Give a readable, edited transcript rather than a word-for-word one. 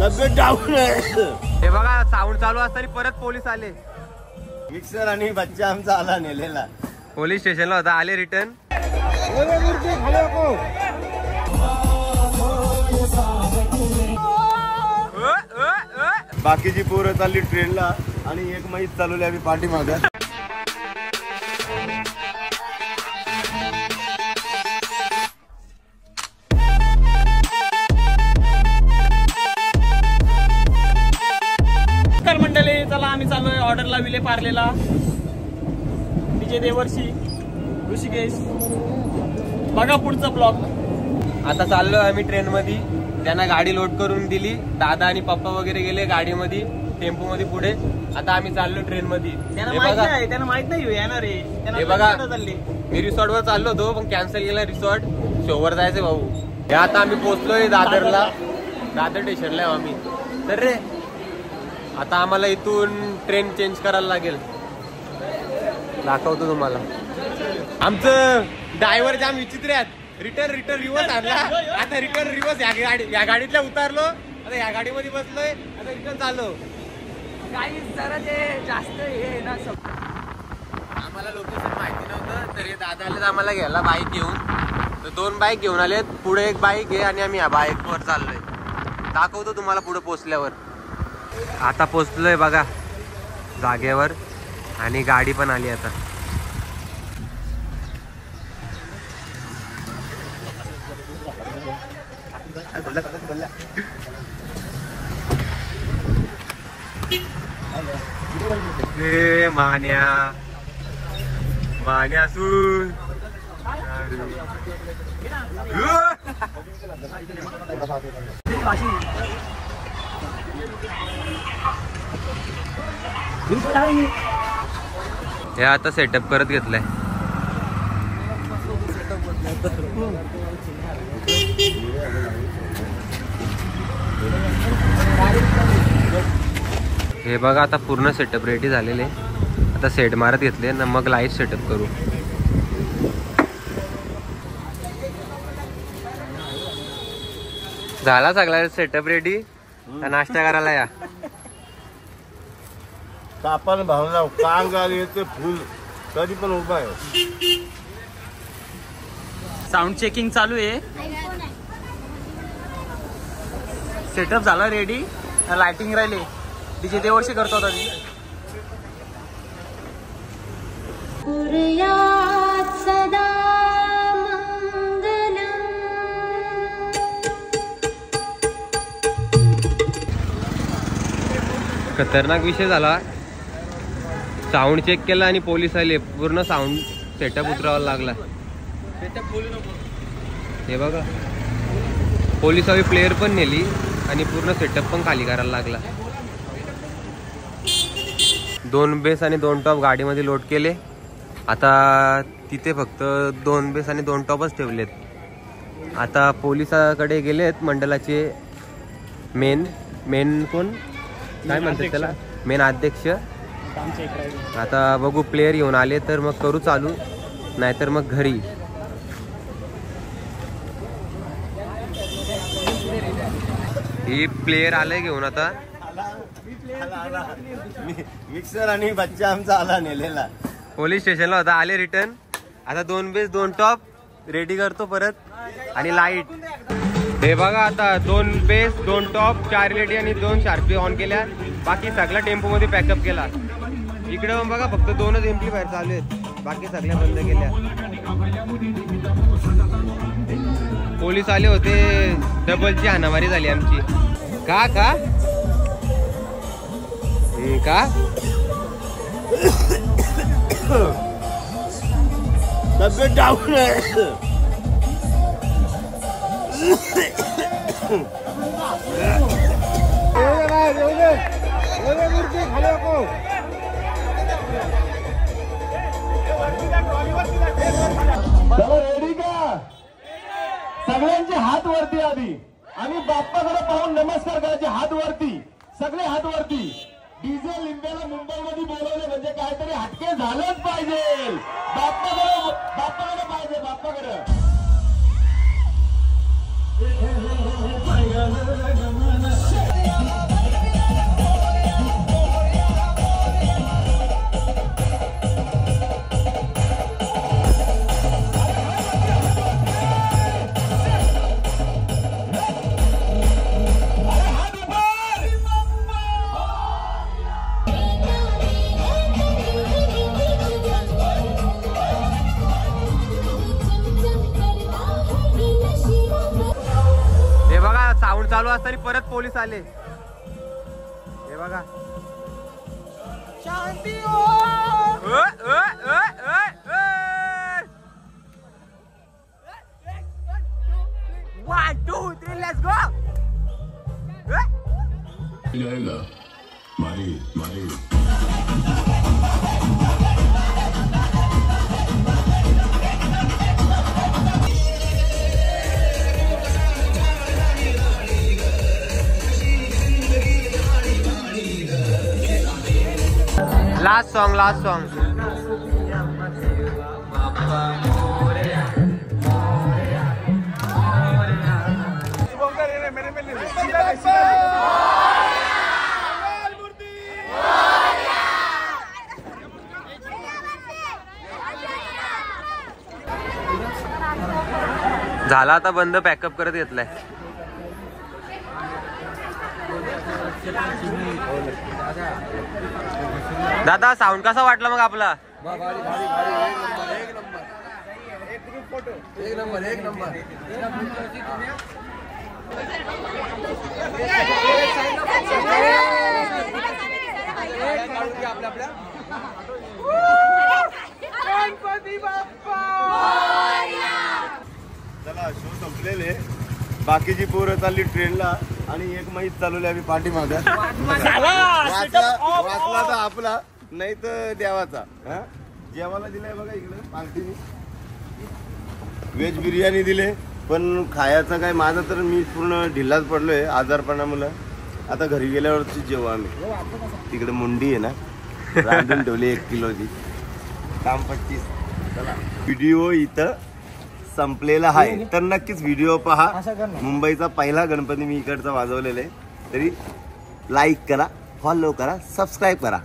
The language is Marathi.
तब्येत डाऊन आहे। हे बघा साऊंड चालू असताना परत पोलीस आले। मिक्सर आणि बच्चा आमचा आला नेलेला पोलीस स्टेशनला होता, आले रिटर्न। बाकीची पोरं चालली ट्रेनला आणि एक मैच चालवली आम्ही पाठीमागे। मंडळी चला आम्ही चाललोय ऑर्डरला विले पार्लेला, विजय देवर्षी, ऋषिकेश। बघा पुढचा ब्लॉग। आता चाललोय आम्ही ट्रेन मध्ये, त्यांना गाडी लोड करून दिली, दादा आणि पप्पा वगैरे गेले गाडीमध्ये, टेम्पो मध्ये पुढे। आता आम्ही चाललो ट्रेन मध्ये। त्यांना माहित नाही येणार आहे। हे बघा मी रिसॉर्ट वर चाललो होतो पण कॅन्सल केला रिसॉर्ट, शोवर जायचं भाऊ। हे आता आम्ही पोहोचलोय दादरला, दादर स्टेशनला आहे आम्ही। तर रे आता आम्हाला इथून ट्रेन चेंज करायला लागेल, दाखवतो तुम्हाला। आमचं ड्रायव्हर जाम विचित्र आहेत, रिटर्न रिवर्स आणला, आता रिटर्न रिवर्स या गाडीतल्या उतारलो, आता या गाडीमध्ये बसलोय, आता रिटर्न चाललो। जरा ते जास्त हे ना, आम्हाला लोकेशन माहिती नव्हतं, तर हे दादा आले आम्हाला घ्यायला बाईक घेऊन। तर 2 बाईक घेऊन आलेत, पुढे एक बाईक आहे आणि आम्ही या बाईक वर चाललोय, दाखवतो तुम्हाला पुढे पोहोचल्यावर। आता पोहोचलोय बघा जागेवर आणि गाडी पण आली आता। हे मान्यासून हे आता सेटअप करत घेतलंय। हे बघा आता पूर्ण सेटअप रेडी झालेले, आता सेट मारत घेतले ना, मग लाईव्ह सेटअप करू। झाला सगळा सेटअप रेडी, नाश्ता करायला या। कापान भावना कांग येते फुल कधी पण उभा आहे। साऊंड चेकिंग चालू आहे, सेटअप झाला रेडी, लाइटिंग राहिली, विजय देवर्षी करतो आता। खतरनाक विषय झाला, साऊंड चेक केला आणि पोलीस आले, पूर्ण साऊंड सेटअप उतरावा लागला। हे बघा पोलिसांनी प्लेयर पण नेली आणि पूर्ण सेटअप पण खाली करायला लागला। 2 बेस आणि 2 टॉप गाडीमध्ये लोड केले, आता तिथे फक्त 2 बेस आणि 2 टॉपच ठेवलेत। आता पोलिसाकडे गेलेत मंडळाचे मेन कोण काय म्हणतात त्याला, मेन अध्यक्ष। आता बघू प्लेयर येऊन आले तर मग करू चालू, नाहीतर मग घरी। ही प्लेयर आले घेऊन आता, मिक्सर आणि बच्चा आमचा आला नेलेला पोलीस स्टेशनला होता, आले रिटर्न। आता 2 बेस 2 टॉप रेडी करतो परत आणि लाईट। हे बघा आता 2 बेस 2 टॉप 4 LED आणि 2 शार्पी ऑन केल्या, बाकी सगळा टेम्पो मध्ये पॅकअप केला। इकडे बघा फक्त 2च एम्प्लिफायर चालू आहेत, बाकी सगळ्या बंद केल्या। पोलीस आले होते, डबलची हाणामारी झाली आमची। का तब्येत डाऊन आहे। रेडी का? सगळ्यांचे हात वरती आधी आणि बाप्पाकडे पाहून नमस्कार करायचे, हात वरती, सगळे हात वरती। डीजे लिंब्याला मुंबईमध्ये बोलवले म्हणजे काहीतरी हटके झालंच पाहिजे। बाप्पाकडे पाहिजे, बाप्पाकडे। साऊंड चालू असताना परत पोलीस आले. हे बघा. शांती. 1 2 3 लेट्स गो. जाएगा मारी मारी. Last song. झाला आता बंद. पॅकअप करत घेतलाय. दादा साऊंड कसा वाटला मग आपला? एक नंबर. चला शो संपलेले. बाकीची पोरं चालली ट्रेनला आणि एक मैच चालवली आम्ही पाठीमागं. वाचला तर आपला नाही तर देवाचा. जेवायला दिलाय बघा इकडे पार्टीने. व्हेज बिर्याणी दिले पण खायचं काय माझं तर मी पूर्ण ढिल्लाच पडलोय आजारपणामुळे. आता घरी गेल्यावरती जेवू आम्ही. तिकडे मुंडी आहे ना रांधून ठेवली 1 किलोची. काम 25. चला व्हिडिओ इथं संपलेला आहे तर नक्कीच व्हिडिओ पहा. मुंबईचा पहिला गणपती मी इकडचा वाजवलेला आहे. तरी लाईक करा, फॉलो करा, सबस्क्राईब करा.